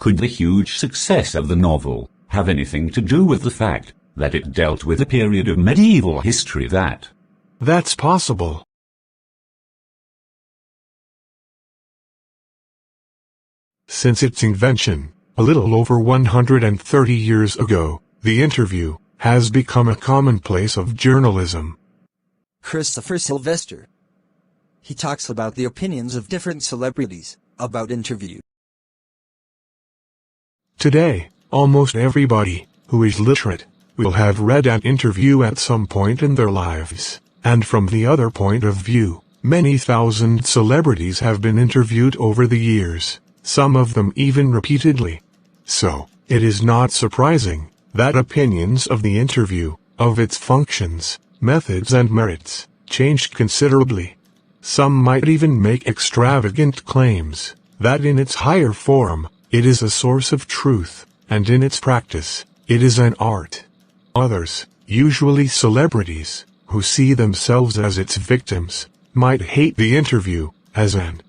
Could the huge success of the novel have anything to do with the fact that it dealt with a period of medieval history That's possible. Since its invention, a little over 130 years ago, the interview has become a commonplace of journalism. Christopher Sylvester. He talks about the opinions of different celebrities about interview. Today, almost everybody who is literate will have read an interview at some point in their lives, and from the other point of view, many thousand celebrities have been interviewed over the years, some of them even repeatedly. So, it is not surprising that opinions of the interview, of its functions, methods and merits, changed considerably. Some might even make extravagant claims that in its higher form, it is a source of truth, and in its practice, it is an art. Others, usually celebrities, who see themselves as its victims, might hate the interview as an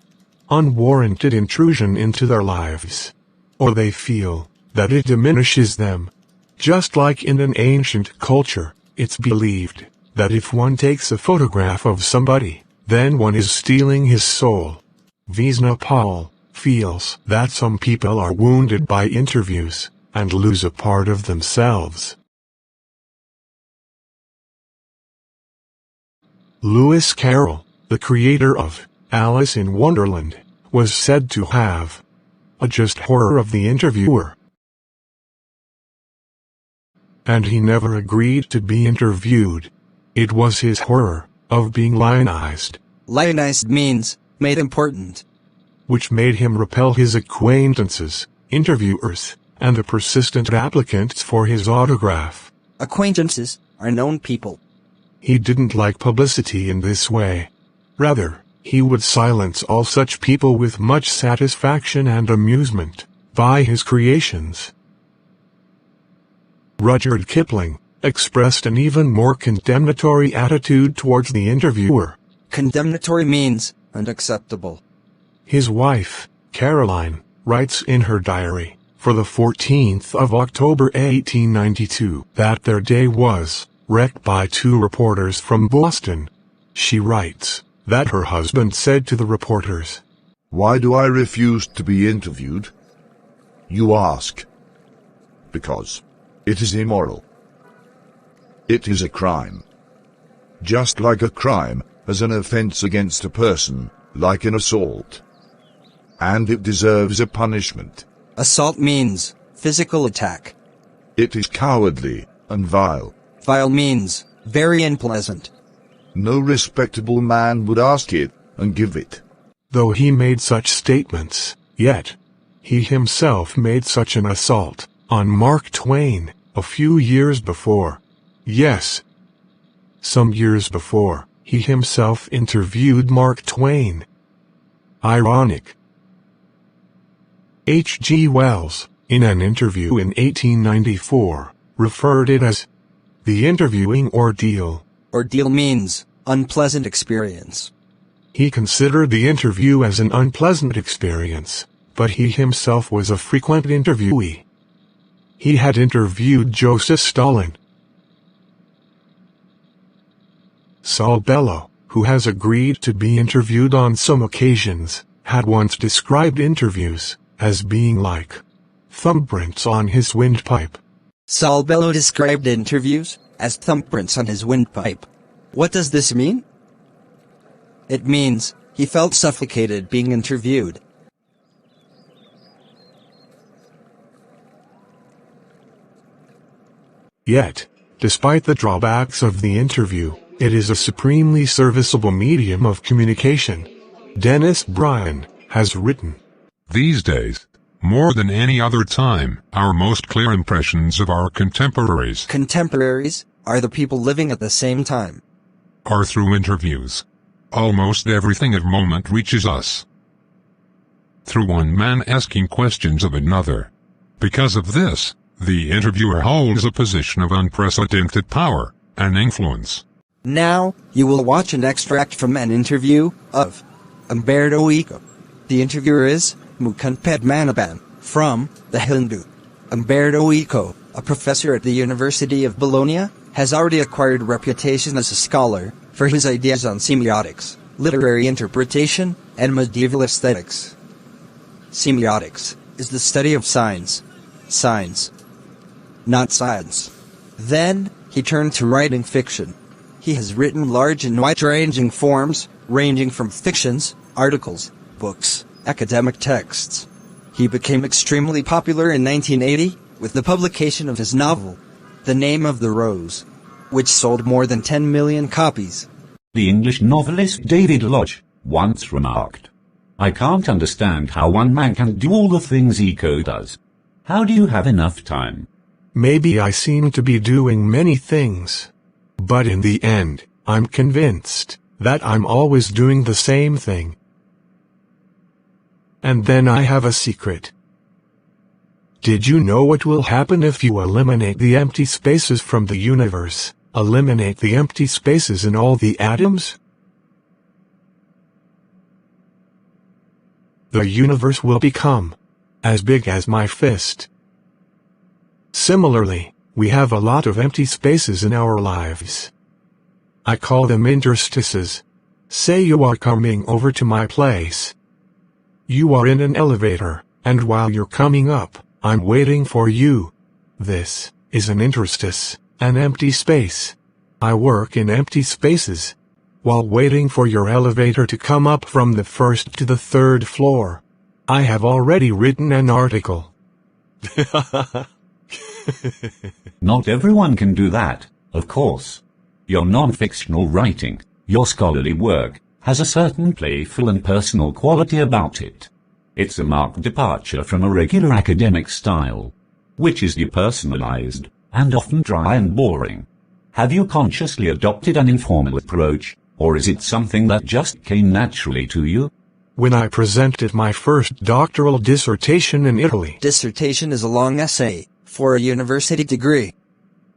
unwarranted intrusion into their lives. Or they feel that it diminishes them. Just like in an ancient culture, it's believed that if one takes a photograph of somebody, then one is stealing his soul. Vesna Paul feels that some people are wounded by interviews and lose a part of themselves. Lewis Carroll, the creator of Alice in Wonderland, was said to have a just horror of the interviewer. And he never agreed to be interviewed. It was his horror of being lionized. Lionized means made important, which made him repel his acquaintances, interviewers, and the persistent applicants for his autograph. Acquaintances are known people. He didn't like publicity in this way. Rather, he would silence all such people with much satisfaction and amusement by his creations. Rudyard Kipling expressed an even more condemnatory attitude towards the interviewer. Condemnatory means unacceptable. His wife, Caroline, writes in her diary, for the 14th of October 1892, that their day was wrecked by two reporters from Boston. She writes that her husband said to the reporters, "Why do I refuse to be interviewed? You ask. Because it is immoral. It is a crime. Just like a crime as an offense against a person, like an assault. And it deserves a punishment." Assault means physical attack. It is cowardly and vile. Vile means very unpleasant. No respectable man would ask it and give it. Though he made such statements, yet he himself made such an assault on Mark Twain a few years before. Yes, some years before, he himself interviewed Mark Twain. Ironic. H.G. Wells, in an interview in 1894, referred it as the interviewing ordeal. Ordeal means unpleasant experience. He considered the interview as an unpleasant experience, but he himself was a frequent interviewee. He had interviewed Joseph Stalin. Saul Bellow, who has agreed to be interviewed on some occasions, had once described interviews as being like thumbprints on his windpipe. Saul Bellow described interviews as thumbprints on his windpipe. What does this mean? It means he felt suffocated being interviewed. Yet, despite the drawbacks of the interview, it is a supremely serviceable medium of communication. Dennis Bryan has written, "These days, more than any other time, our most clear impressions of our contemporaries are the people living at the same time. Are through interviews. Almost everything of moment reaches us through one man asking questions of another. Because of this, the interviewer holds a position of unprecedented power and influence." Now, you will watch an extract from an interview of Umberto Eco. The interviewer is Mukund Padmanabhan, From The Hindu. Umberto Eco, a professor at the University of Bologna, has already acquired a reputation as a scholar for his ideas on semiotics, literary interpretation, and medieval aesthetics. Semiotics is the study of signs. Signs, not science. Then, he turned to writing fiction. He has written large and wide-ranging forms, ranging from fictions, articles, books, academic texts. He became extremely popular in 1980 with the publication of his novel, The Name of the Rose, which sold more than 10 million copies. The English novelist David Lodge once remarked, "I can't understand how one man can do all the things Eco does. How do you have enough time?" Maybe I seem to be doing many things. But in the end, I'm convinced that I'm always doing the same thing. And then I have a secret. Did you know what will happen if you eliminate the empty spaces from the universe? Eliminate the empty spaces in all the atoms? The universe will become as big as my fist. Similarly, we have a lot of empty spaces in our lives. I call them interstices. Say you are coming over to my place. You are in an elevator, and while you're coming up, I'm waiting for you. This is an interstice, an empty space. I work in empty spaces. While waiting for your elevator to come up from the first to the third floor, I have already written an article. Not everyone can do that, of course. Your non-fictional writing, your scholarly work, has a certain playful and personal quality about it. It's a marked departure from a regular academic style, which is depersonalized, and often dry and boring. Have you consciously adopted an informal approach, or is it something that just came naturally to you? When I presented my first doctoral dissertation in Italy. Dissertation is a long essay for a university degree.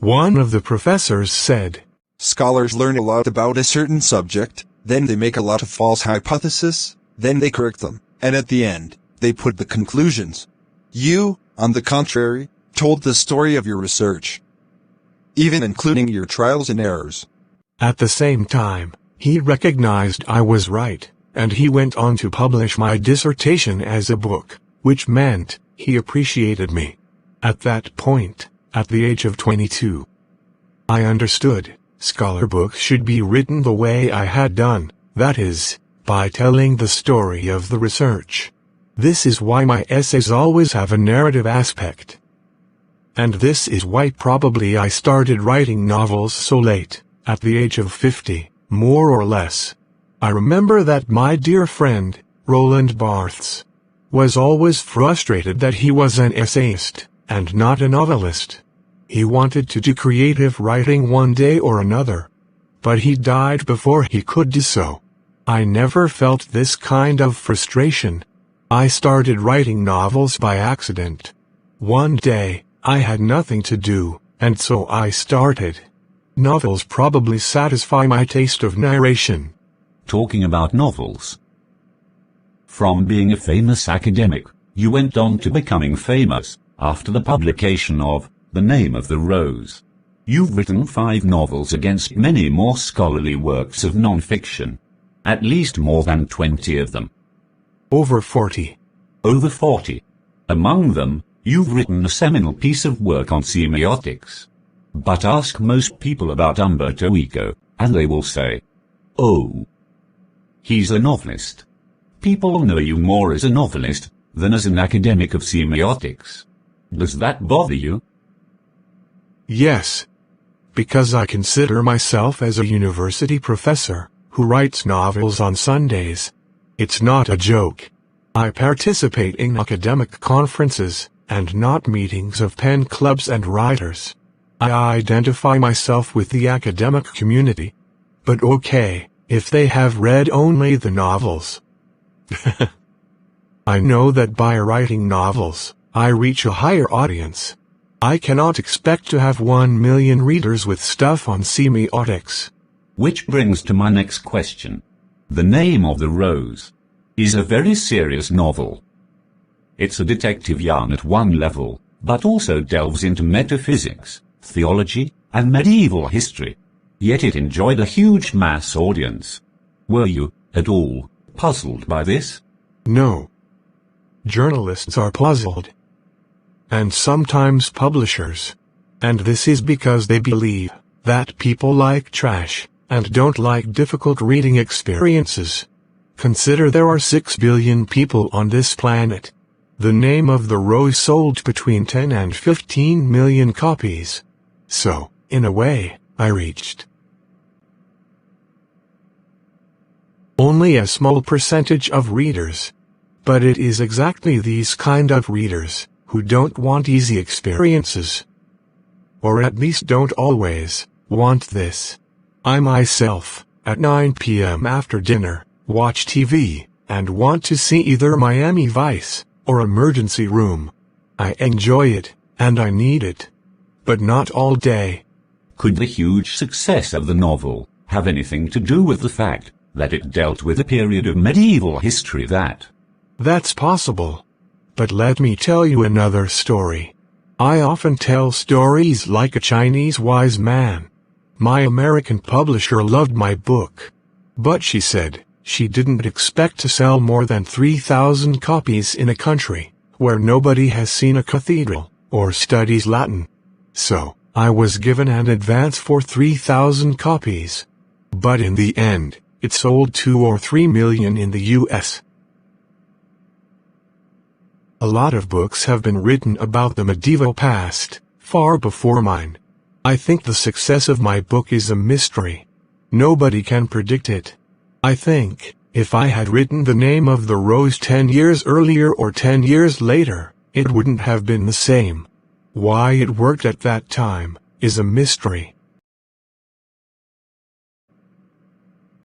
One of the professors said, "Scholars learn a lot about a certain subject, then they make a lot of false hypotheses, then they correct them, and at the end, they put the conclusions. You, on the contrary, told the story of your research, even including your trials and errors." At the same time, he recognized I was right, and he went on to publish my dissertation as a book, which meant he appreciated me. At that point, at the age of 22, I understood scholar books should be written the way I had done, that is, by telling the story of the research. This is why my essays always have a narrative aspect. And this is why probably I started writing novels so late, at the age of 50, more or less. I remember that my dear friend, Roland Barthes, was always frustrated that he was an essayist, and not a novelist. He wanted to do creative writing one day or another, but he died before he could do so. I never felt this kind of frustration. I started writing novels by accident. One day, I had nothing to do, and so I started. Novels probably satisfy my taste of narration. Talking about novels. From being a famous academic, you went on to becoming famous after the publication of The Name of the Rose. You've written 5 novels against many more scholarly works of non-fiction. At least more than 20 of them. Over 40. Over 40. Among them, you've written a seminal piece of work on semiotics. But ask most people about Umberto Eco, and they will say, "Oh, he's a novelist." People know you more as a novelist than as an academic of semiotics. Does that bother you? Yes. Because I consider myself as a university professor who writes novels on Sundays. It's not a joke. I participate in academic conferences, and not meetings of pen clubs and writers. I identify myself with the academic community. But okay, if they have read only the novels. I know that by writing novels, I reach a higher audience. I cannot expect to have 1 million readers with stuff on semiotics. Which brings to my next question. The Name of the Rose is a very serious novel. It's a detective yarn at one level, but also delves into metaphysics, theology, and medieval history. Yet it enjoyed a huge mass audience. Were you, at all, puzzled by this? No. Journalists are puzzled. And sometimes publishers. And this is because they believe that people like trash and don't like difficult reading experiences. Consider there are 6 billion people on this planet. The Name of the Rose sold between 10 and 15 million copies. So, in a way, I reached only a small percentage of readers. But it is exactly these kind of readers who don't want easy experiences. Or at least don't always want this. I myself, at 9 p.m. after dinner, watch TV, and want to see either Miami Vice or Emergency Room. I enjoy it, and I need it. But not all day. Could the huge success of the novel have anything to do with the fact that it dealt with a period of medieval history That's possible. But let me tell you another story. I often tell stories like a Chinese wise man. My American publisher loved my book. But she said she didn't expect to sell more than 3,000 copies in a country where nobody has seen a cathedral or studies Latin. So, I was given an advance for 3,000 copies. But in the end, it sold 2 or 3 million in the US. A lot of books have been written about the medieval past, far before mine. I think the success of my book is a mystery. Nobody can predict it. I think, if I had written The Name of the Rose 10 years earlier or 10 years later, it wouldn't have been the same. Why it worked at that time is a mystery.